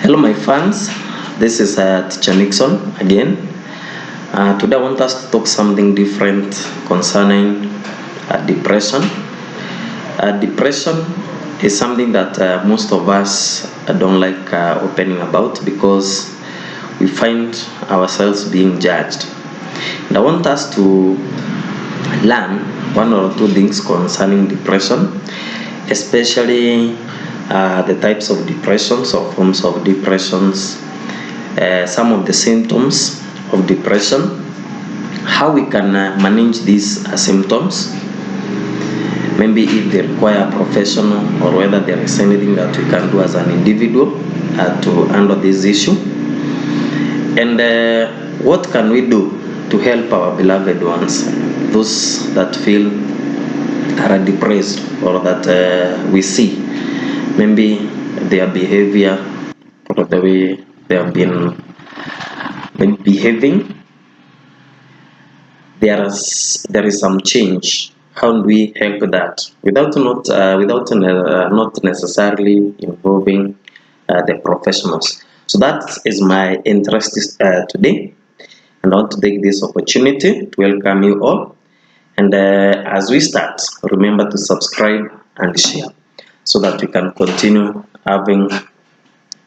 Hello, my fans. This is Teacher Nixon again. Today, I want us to talk something different concerning depression. Depression is something that most of us don't like opening about because we find ourselves being judged. And I want us to learn one or two things concerning depression, especially the types of depressions or forms of depressions, some of the symptoms of depression, how we can manage these symptoms, maybe if they require a professional, or whether there is anything that we can do as an individual to handle this issue, and what can we do to help our beloved ones, those that feel are depressed or that we see maybe their behavior or the way they have been behaving, there is some change. How do we help that without not necessarily involving the professionals? So that is my interest today, and I want to take this opportunity to welcome you all. And as we start, remember to subscribe and share so that we can continue having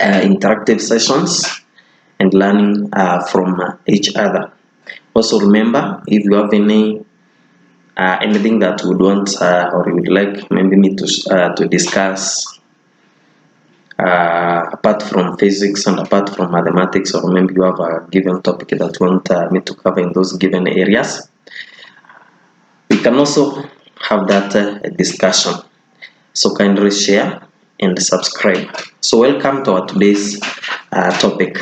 interactive sessions and learning from each other. Also remember, if you have anything that you would want or you would like maybe me to discuss apart from physics and apart from mathematics, or maybe you have a given topic that you want me to cover in those given areas, we can also have that discussion. So kindly share and subscribe. So welcome to our today's topic.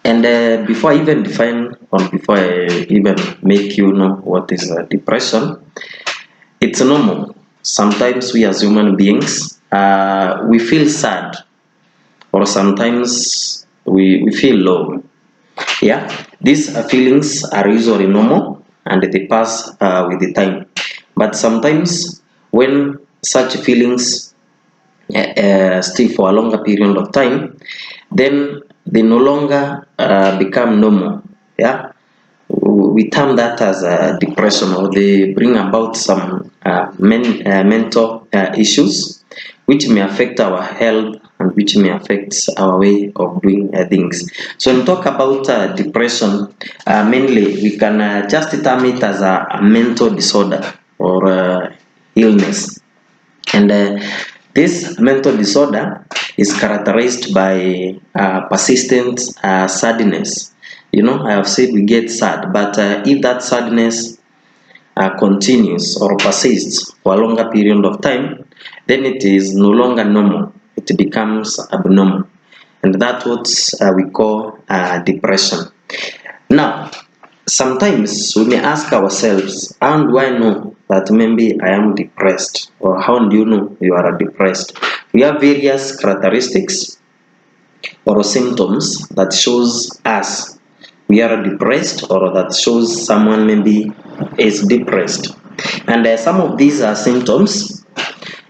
And before I even define, or before I even make you know what is depression, it's normal. Sometimes we as human beings, we feel sad, or sometimes we feel low. Yeah, these feelings are usually normal and they pass with the time. But sometimes when such feelings stay for a longer period of time, then they no longer become normal. Yeah, we term that as depression, or they bring about some mental issues which may affect our health and which may affect our way of doing things. So when we talk about depression, mainly we can just term it as a mental disorder or illness. And this mental disorder is characterized by persistent sadness. I have said we get sad, but if that sadness continues or persists for a longer period of time, then it is no longer normal. It becomes abnormal. And that's what we call depression. Now, sometimes we may ask ourselves, how do I know that maybe I am depressed? Or how do you know you are depressed? We have various characteristics or symptoms that shows us we are depressed, or that shows someone maybe is depressed. And some of these symptoms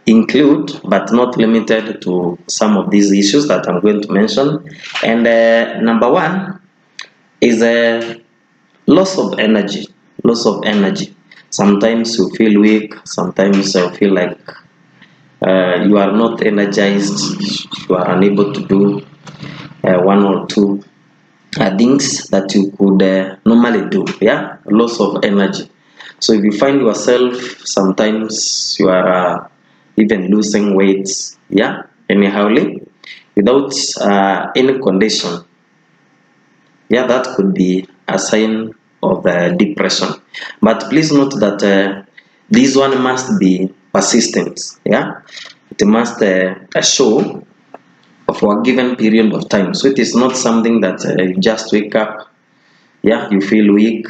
include, but not limited to, some of these issues that I'm going to mention. And number one is loss of energy. Sometimes you feel weak, sometimes you feel like you are not energized, you are unable to do one or two things that you could normally do. Yeah, loss of energy. So if you find yourself sometimes you are even losing weight, yeah, anyhowly, without any condition, yeah, that could be a sign of depression. But please note that this one must be persistent. Yeah, it must show for a given period of time. So it is not something that you just wake up, yeah, you feel weak,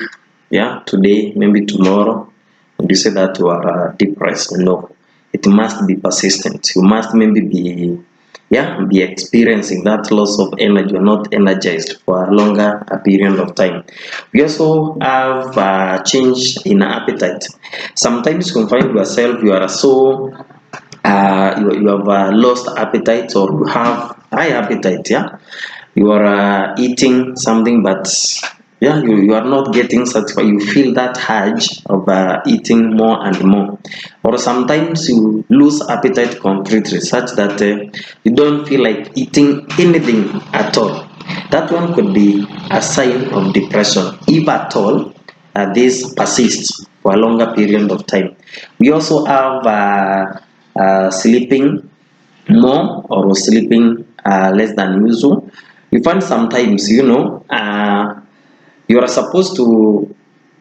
yeah, today, maybe tomorrow, and you say that you are depressed. No, it must be persistent. You must maybe be experiencing that loss of energy, or not energized for a longer period of time. We also have a change in appetite. Sometimes you find yourself you are so you have lost appetite, or you have high appetite. Yeah, you are eating something, but yeah, you are not getting satisfied. You feel that urge of eating more and more, or sometimes you lose appetite completely, such that you don't feel like eating anything at all. That one could be a sign of depression, if at all this persists for a longer period of time. We also have sleeping more or sleeping less than usual. You find sometimes, you are supposed to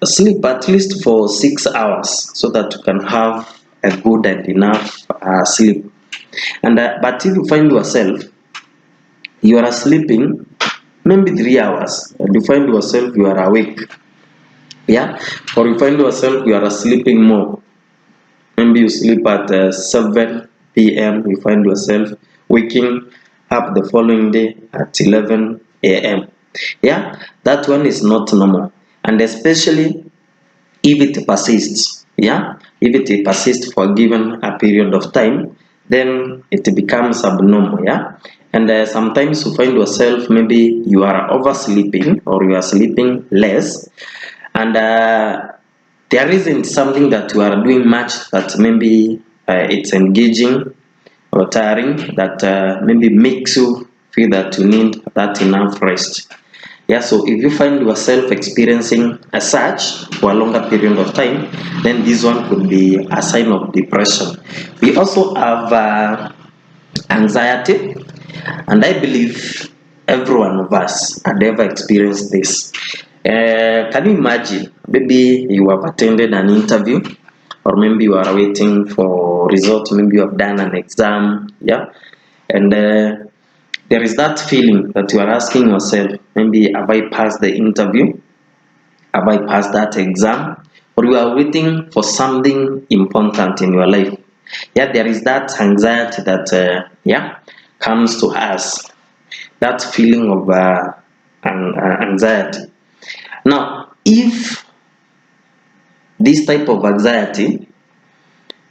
sleep at least for 6 hours so that you can have a good and enough sleep. And but if you find yourself you are sleeping maybe 3 hours, and you find yourself you are awake, yeah, or you find yourself you are sleeping more. Maybe you sleep at 7 p.m. You find yourself waking up the following day at 11 a.m. Yeah, that one is not normal, and especially if it persists. Yeah, if it persists for a given a period of time, then it becomes abnormal. Yeah, and sometimes you find yourself maybe you are oversleeping or you are sleeping less, and there isn't something that you are doing much that maybe it's engaging or tiring that maybe makes you feel that you need that enough rest. Yeah, so if you find yourself experiencing a surge for a longer period of time, then this one could be a sign of depression. We also have anxiety, and I believe every one of us had ever experienced this. Can you imagine? Maybe you have attended an interview, or maybe you are waiting for result. Maybe you have done an exam, yeah, and there is that feeling that you are asking yourself, maybe have I passed the interview? Have I passed that exam? Or you are waiting for something important in your life. Yeah, there is that anxiety that comes to us. That feeling of anxiety. Now, if this type of anxiety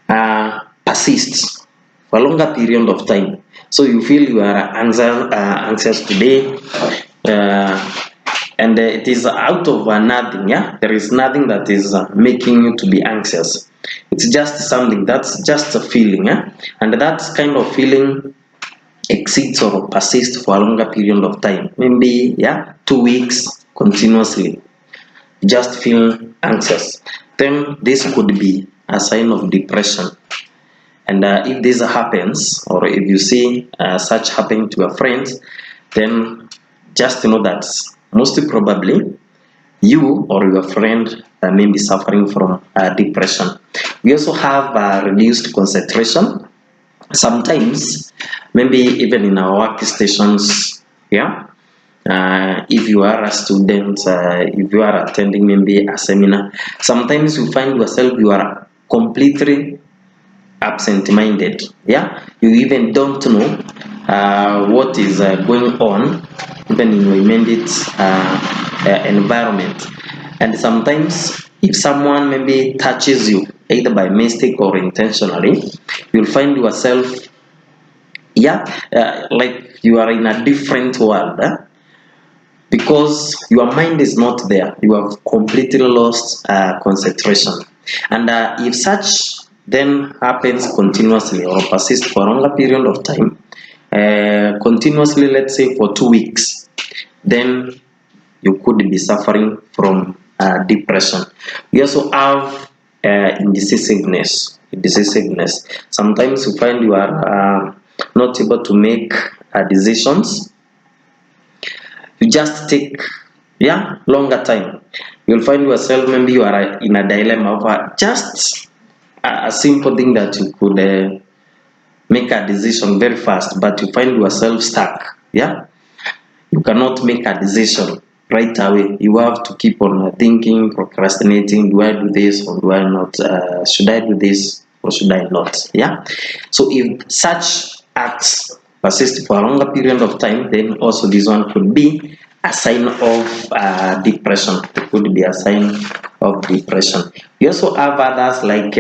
persists for a longer period of time, so you feel you are anxious today, and it is out of nothing. Yeah, there is nothing that is making you to be anxious. It's just something that's just a feeling. Yeah, and that kind of feeling exceeds or persists for a longer period of time, maybe 2 weeks continuously, just feel anxious, then this could be a sign of depression. And if this happens, or if you see such happening to your friends, then just know that most probably you or your friend may be suffering from depression. We also have reduced concentration. Sometimes, maybe even in our workstations, yeah. If you are a student, if you are attending maybe a seminar, sometimes you find yourself you are completely absent-minded. Yeah, you even don't know what is going on even in your immediate environment. And sometimes if someone maybe touches you either by mistake or intentionally, you'll find yourself like you are in a different world, because your mind is not there. You have completely lost concentration. And if such then happens continuously or persists for a longer period of time, continuously, let's say for 2 weeks, then you could be suffering from depression. We also have indecisiveness. Indecisiveness. Sometimes you find you are not able to make decisions. You just take longer time. You'll find yourself maybe you are in a dilemma of just a simple thing that you could make a decision very fast, but you find yourself stuck. Yeah, you cannot make a decision right away. You have to keep on thinking, procrastinating. Do I do this or do I not? Should I do this or should I not? Yeah, so if such acts persist for a longer period of time, then also this one could be a sign of depression. It could be a sign of depression. We also have others like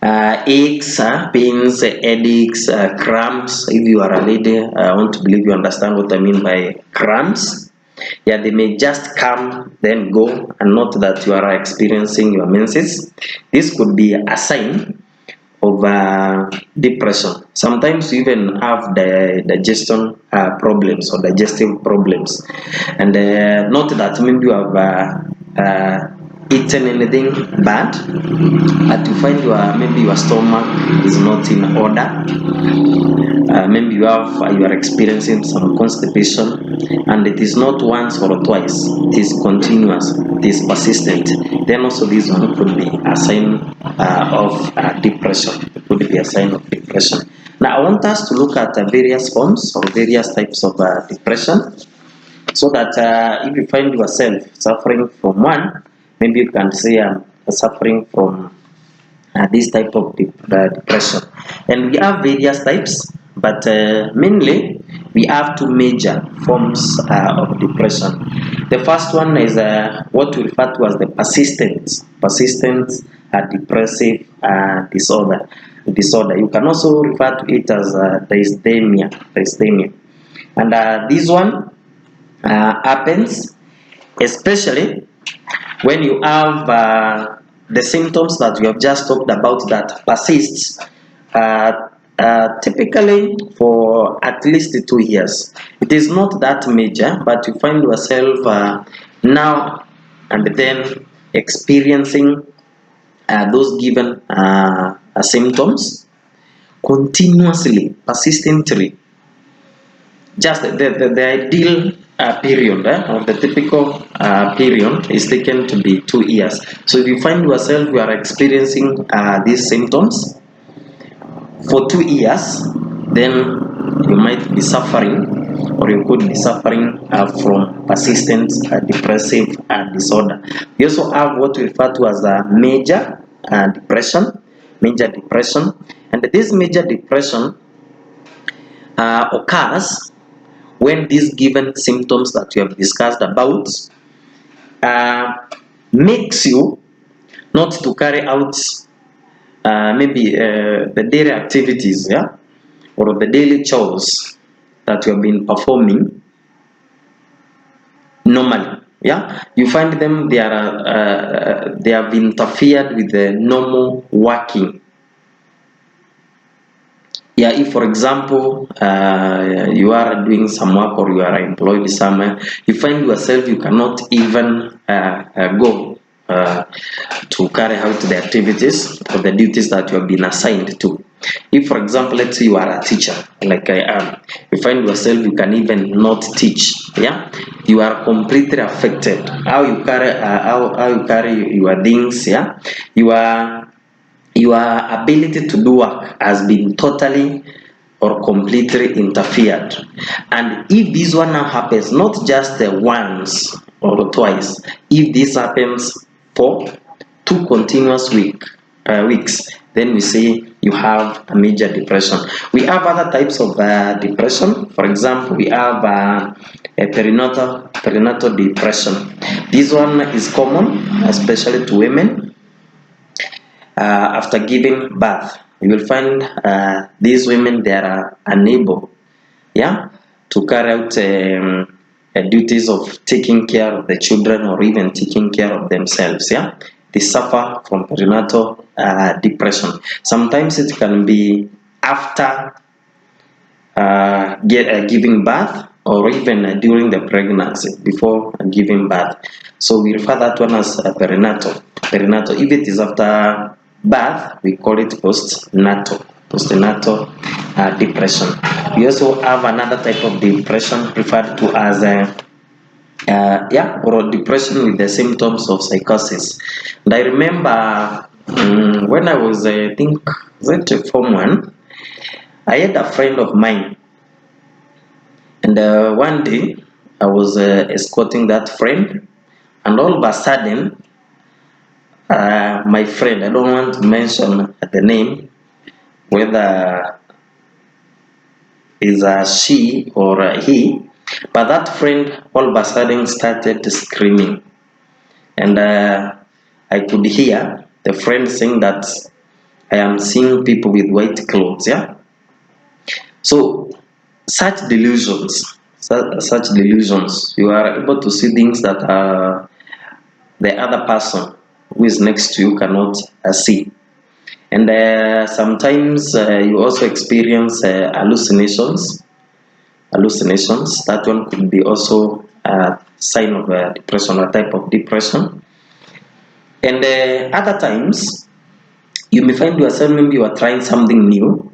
aches, pains, headaches, cramps. If you are a lady, I want to believe you understand what I mean by cramps. Yeah, they may just come then go, and not that you are experiencing your menses. This could be a sign of depression. Sometimes you even have the digestion problems or digestive problems, and not that maybe you have eaten anything bad, but you find maybe your stomach is not in order. Maybe you are experiencing some constipation, and it is not once or twice, it is continuous, it is persistent. Then also this one could be a sign of depression. It could be a sign of depression. Now I want us to look at various forms or various types of depression, so that if you find yourself suffering from one, maybe you can say I'm suffering from this type of depression. And we have various types, but mainly we have two major forms of depression. The first one is what we refer to as the persistent depressive disorder. You can also refer to it as dysthymia. And this one happens especially when you have the symptoms that we have just talked about that persists typically for at least 2 years. It is not that major, but you find yourself now and then experiencing those given symptoms continuously, persistently. Just the ideal period or the typical period is taken to be 2 years. So if you find yourself you are experiencing these symptoms for 2 years, then you might be suffering, or you could be suffering from persistent depressive disorder. We also have what we refer to as a major depression. And this major depression occurs when these given symptoms that we have discussed about makes you not to carry out maybe the daily activities, yeah, or the daily chores that you have been performing normally. Yeah, you find them they have interfered with the normal working. Yeah, if for example you are doing some work or you are employed somewhere, you find yourself you cannot even go to carry out the activities or the duties that you have been assigned to. If for example, let's say you are a teacher like I am, you find yourself you can even not teach. Yeah, you are completely affected. How you carry how you carry your things. Yeah, your ability to do work has been totally or completely interfered. And if this one now happens not just once or twice, if this happens for 2 continuous weeks, then we say you have a major depression. We have other types of depression. For example, we have a perinatal depression. This one is common, especially to women after giving birth. You will find these women, they are unable, yeah, to carry out duties of taking care of the children or even taking care of themselves. Yeah, they suffer from perinatal depression. Sometimes it can be after giving birth, or even during the pregnancy before giving birth. So we refer that one as perinatal. If it is after birth, we call it postnatal depression. We also have another type of depression referred to as or depression with the symptoms of psychosis. And I remember when I was I think form 1, I had a friend of mine, and one day I was escorting that friend, and all of a sudden my friend, I don't want to mention the name, whether is a she or a he, but that friend all of a sudden started screaming, and I could hear the friend saying that I am seeing people with white clothes. Yeah. So such delusions, such delusions, you are able to see things that the other person who is next to you cannot see. And sometimes you also experience hallucinations. That one could be also a sign of depression, a type of depression. And other times you may find yourself, maybe you are trying something new.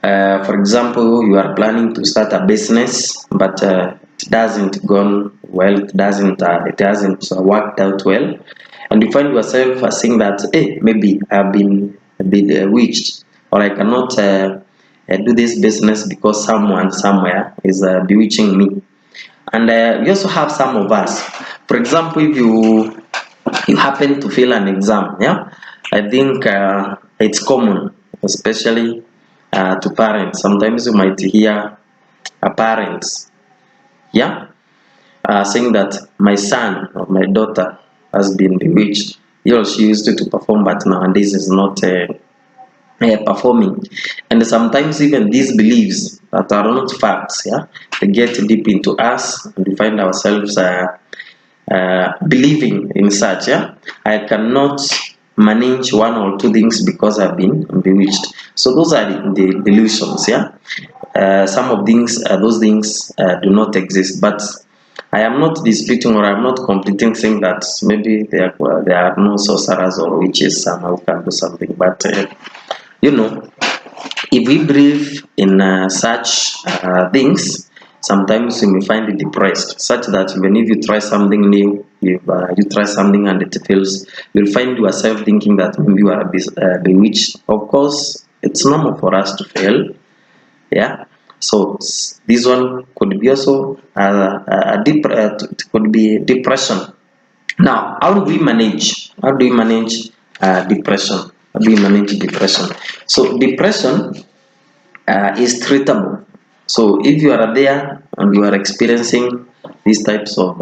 For example, you are planning to start a business, but it doesn't gone well. It hasn't worked out well, and you find yourself saying that, hey, maybe I've been bewitched, or I cannot do this business because someone somewhere is bewitching me. And we also have some of us. For example, if you happen to fail an exam, yeah, I think it's common, especially to parents. Sometimes you might hear parents, yeah, saying that my son or my daughter has been bewitched. He or she used to perform, but nowadays is not performing. And sometimes even these beliefs that are not facts, yeah, they get deep into us, and we find ourselves believing in such. Yeah, I cannot manage one or two things because I've been bewitched. So those are the delusions. Yeah, some of those things do not exist, but I am not disputing, or I'm not completing saying that maybe there are no sorcerers or witches who can do something. But you know, if we believe in such things, sometimes you may find it depressed, such that even if you try something new, if you try something and it fails, you'll find yourself thinking that maybe you are bewitched. Of course, it's normal for us to fail. Yeah. So this one could be also it could be depression. Now, how do we manage? How do we manage depression? How do we manage depression? So depression is treatable. So if you are there and you are experiencing these types of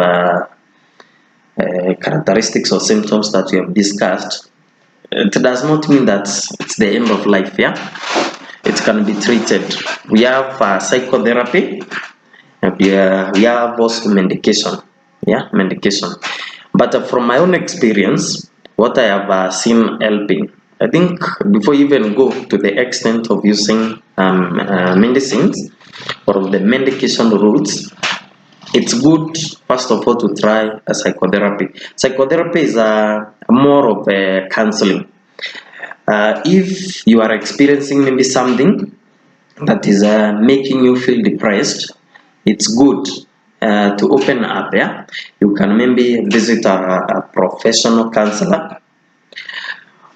characteristics or symptoms that we have discussed, it does not mean that it's the end of life. Yeah, it can be treated. We have psychotherapy, and we have also medication. Yeah, medication. But from my own experience, what I have seen helping, I think before you even go to the extent of using medicines or the medication routes, it's good first of all to try a psychotherapy. Psychotherapy is more of a counseling. If you are experiencing maybe something that is making you feel depressed, it's good to open up. Yeah, you can maybe visit a professional counselor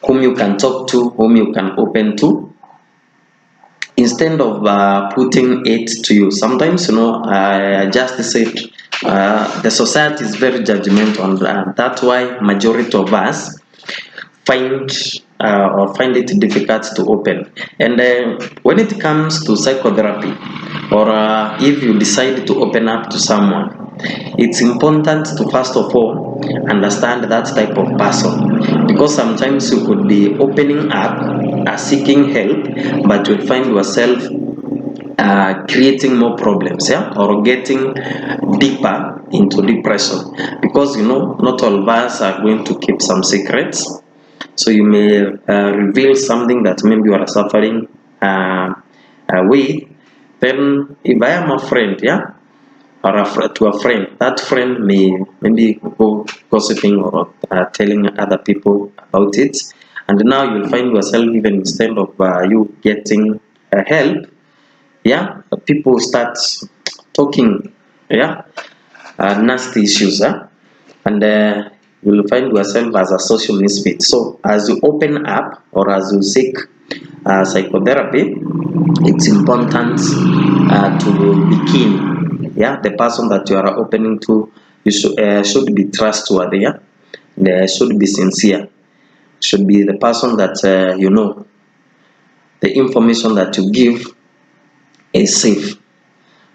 whom you can talk to, whom you can open to, instead of putting it to you. Sometimes, I just said the society is very judgmental, and that's why majority of us find find it difficult to open. And when it comes to psychotherapy, or if you decide to open up to someone, it's important to first of all understand that type of person, because sometimes you could be opening up, seeking help, but you'll find yourself creating more problems, yeah, or getting deeper into depression, because not all of us are going to keep some secrets. So you may reveal something that maybe you are suffering with. Then if I am a friend, yeah, or to a friend, that friend may maybe go gossiping or telling other people about it, and now you'll find yourself, even instead of you getting help, yeah, people start talking, yeah, nasty issues, and you'll find yourself as a social misfit. So as you open up, or as you seek psychotherapy, it's important to be keen. Yeah, the person that you are opening to, you should be trustworthy. Yeah, they should be sincere. Should be the person that the information that you give is safe,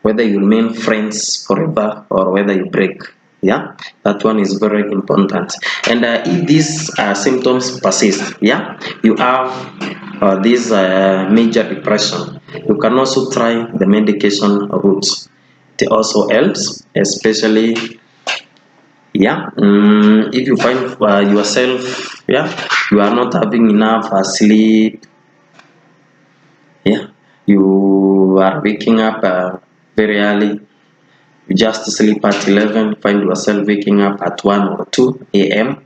whether you remain friends forever or whether you break. Yeah, that one is very important. And if these symptoms persist, yeah, you have this major depression, you can also try the medication route. It also helps, especially, yeah, if you find yourself, yeah, you are not having enough sleep, yeah, you are waking up very early, you just sleep at 11, find yourself waking up at 1 or 2 a.m.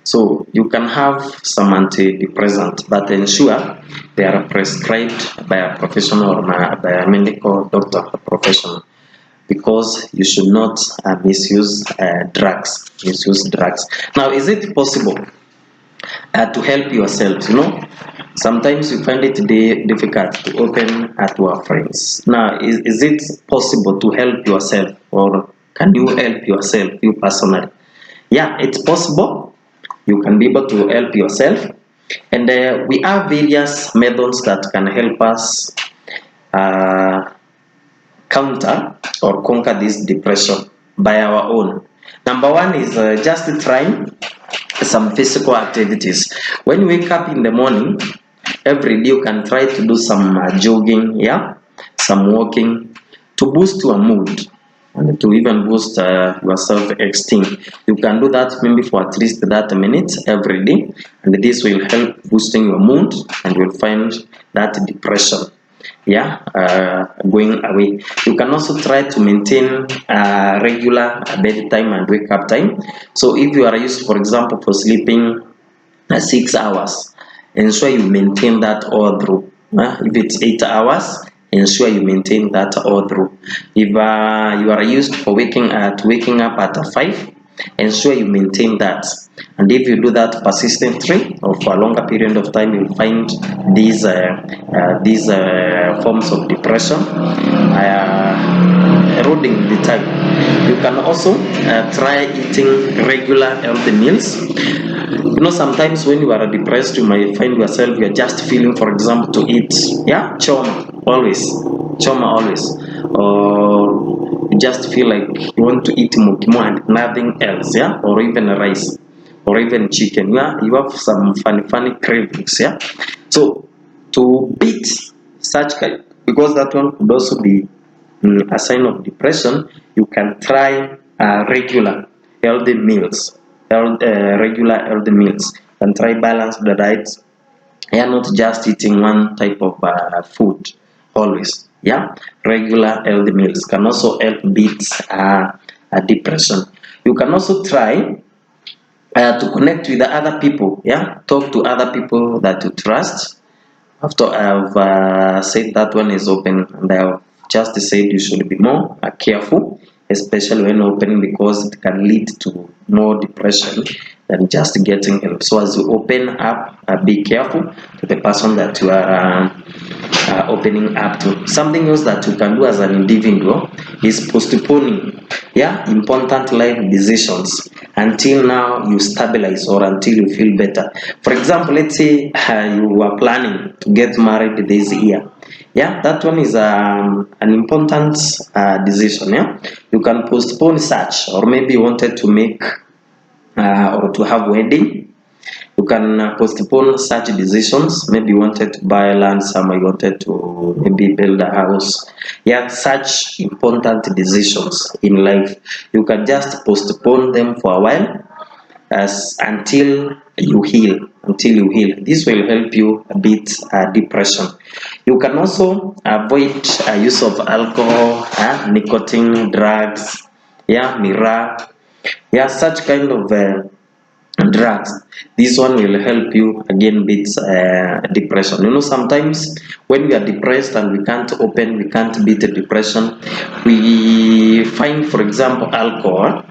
So you can have some antidepressant, but ensure they are prescribed by a professional or by a medical doctor professional, because you should not misuse drugs. Now, is it possible to help yourself? Sometimes you find it difficult to open to our friends. Now, is it possible to help yourself, or can you help yourself, you personally? Yeah, it's possible. You can be able to help yourself, and we have various methods that can help us uh, counter or conquer this depression by our own. Number one is just trying some physical activities. When you wake up in the morning, every day you can try to do some jogging, yeah, some walking, to boost your mood and to even boost your self-esteem. You can do that maybe for at least 30 minutes every day, and this will help boosting your mood, and you'll find that depression, yeah, going away. You can also try to maintain regular bedtime and wake up time. So if you are used, for example, for sleeping 6 hours, ensure you maintain that all through. If it's 8 hours, ensure you maintain that all through. If you are used for waking up at 5, ensure you maintain that. And if you do that persistently or for a longer period of time, you'll find these forms of depression eroding the time. You can also try eating regular healthy meals. Sometimes when you are depressed, you might find yourself, you're just feeling, for example, to eat, yeah, choma always, or you just feel like you want to eat mukimo and nothing else, yeah, or even rice, or even chicken. Yeah, you have some funny cravings, yeah. So to beat such kind, because that one could also be a sign of depression, you can try regular healthy meals. Regular healthy meals. You can try balanced diets. Yeah, not just eating one type of food always. Yeah, regular healthy meals can also help beat depression. You can also try to connect with the other people. Yeah, talk to other people that you trust. After I've said that one is open, and I've just said you should be more careful, especially when opening, because it can lead to more depression than just getting help. So as you open up, be careful to the person that you are opening up to. Something else that you can do as an individual is postponing, yeah, important life decisions until now you stabilize or until you feel better. For example, let's say you are planning to get married this year. Yeah, that one is an important decision. Yeah, you can postpone such, or maybe you wanted to make or to have wedding. You can postpone such decisions. Maybe you wanted to buy land somewhere, you wanted to maybe build a house. Yeah, such important decisions in life, you can just postpone them for a while, as until you heal. This will help you beat depression. You can also avoid use of alcohol, nicotine, drugs, yeah, mirror, yeah, such kind of drugs. This one will help you again beat depression. Sometimes when we are depressed and we can't beat the depression, we find, for example, alcohol,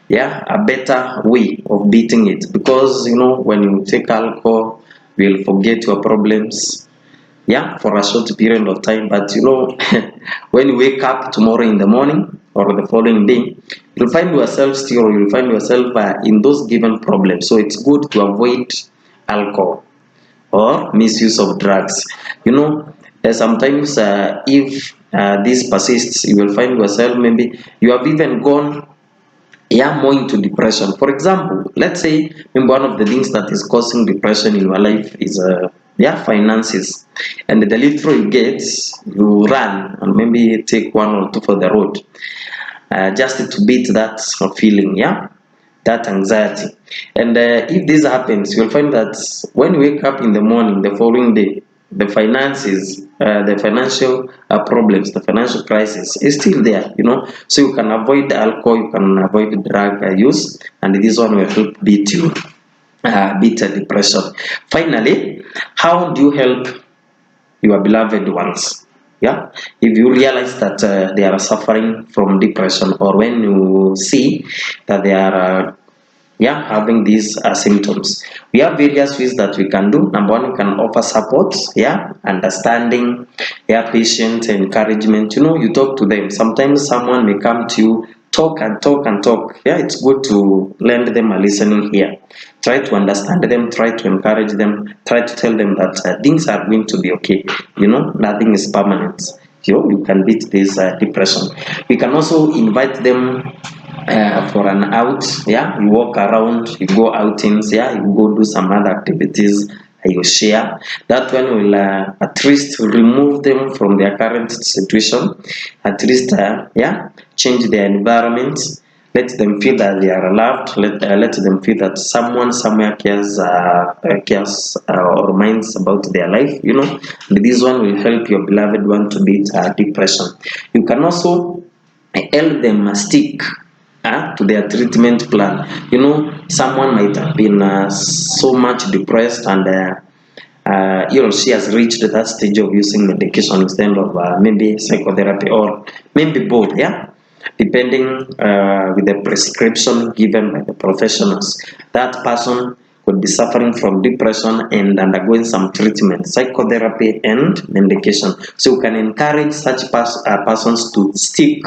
yeah, a better way of beating it, because when you take alcohol, you'll forget your problems, yeah, for a short period of time. But when you wake up tomorrow in the morning or the following day, you'll find yourself in those given problems. So it's good to avoid alcohol or misuse of drugs. Sometimes if this persists, you will find yourself, maybe you have even gone more into depression. For example, let's say maybe one of the things that is causing depression in your life is finances, and the little you get, you run and maybe take one or two for the road, just to beat that feeling, that anxiety. And if this happens, you'll find that when you wake up in the morning the following day, the finances, the financial problems, the financial crisis is still there, so you can avoid alcohol, you can avoid drug use, and this one will help beat you, beat depression. Finally, how do you help your beloved ones? If you realize that they are suffering from depression, or when you see that they are having these symptoms, we have various ways that we can do. Number one, we can offer support, understanding, patient encouragement. You talk to them. Sometimes someone may come to you, talk and talk and talk. It's good to lend them a listening ear. Try to understand them, try to encourage them, try to tell them that things are going to be okay. Nothing is permanent. You can beat this depression. We can also invite them for an out. You walk around, you go outings, you go do some other activities, you share. That one will at least remove them from their current situation, at least change their environment, let them feel that they are loved, let them feel that someone somewhere cares or minds about their life. This one will help your beloved one to beat depression. You can also help them stick to their treatment plan. Someone might have been so much depressed, and he or she has reached that stage of using medication instead of maybe psychotherapy, or maybe both, depending with the prescription given by the professionals. That person could be suffering from depression and undergoing some treatment, psychotherapy and medication. So you can encourage such persons to stick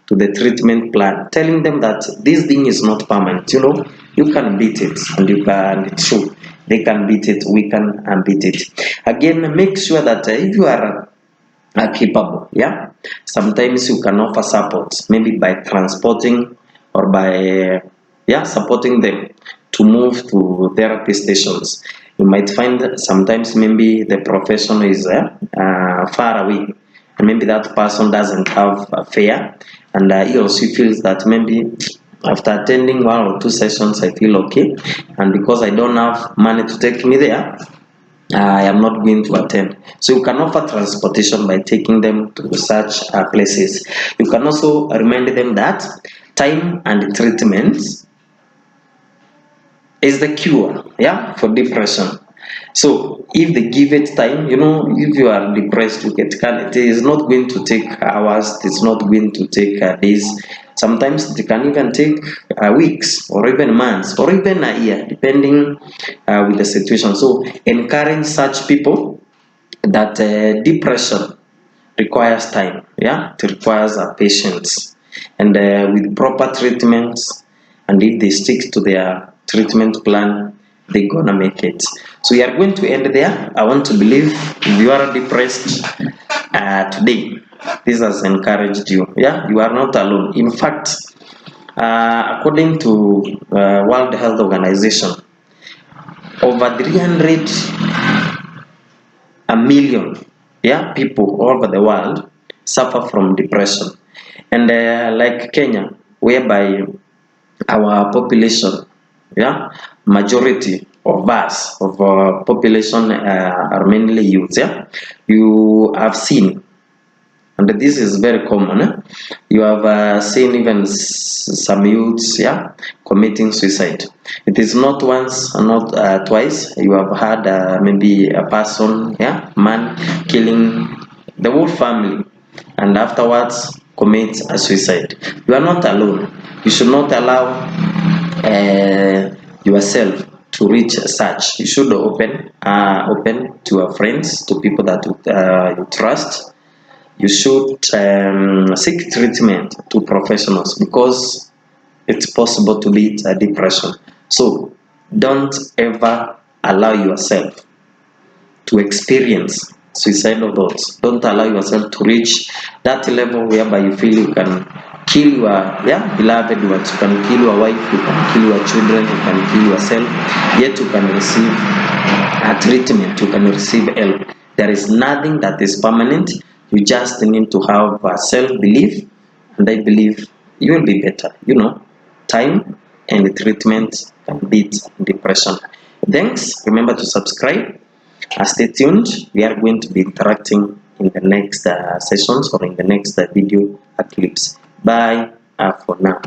to the treatment plan, telling them that this thing is not permanent. You can beat it, and you can. It's true. They can beat it. We can beat it. Again, make sure that if you are capable, sometimes you can offer support, maybe by transporting or by supporting them to move to therapy stations. You might find sometimes maybe the professional is far away, and maybe that person doesn't have a fare, and he or she feels that maybe after attending one or two sessions I feel okay, and because I don't have money to take me there, I am not going to attend. So you can offer transportation by taking them to such places. You can also remind them that time and treatment is the cure, for depression. So if they give it time, if you are depressed, it is not going to take hours, it's not going to take days. Sometimes it can even take weeks, or even months, or even a year, depending with the situation. So encourage such people that depression requires time, it requires patience, and with proper treatments, and if they stick to their treatment plan, they're gonna make it. So we are going to end there. I want to believe if you are depressed today, this has encouraged you. You are not alone. In fact, according to World Health Organization, over 300 million people all over the world suffer from depression. And like Kenya, whereby our population, majority of us, of our population are mainly youths, you have seen, and this is very common, you have seen even some youths committing suicide. It is not once, not twice. You have had maybe a person, man, killing the whole family, and afterwards commit a suicide. You are not alone. You should not allow yourself to reach such. You should open to your friends, to people that you trust. You should seek treatment to professionals, because it's possible to beat depression. So don't ever allow yourself to experience suicidal thoughts. Don't allow yourself to reach that level whereby you feel you can kill your beloved ones, you can kill your wife, you can kill your children, you can kill yourself, yet you can receive a treatment, you can receive help. There is nothing that is permanent. You just need to have a self-belief, and I believe you will be better. You know, time and treatment can beat depression. Thanks. Remember to subscribe. Stay tuned. We are going to be interacting in the next sessions or in the next video clips. Bye for now.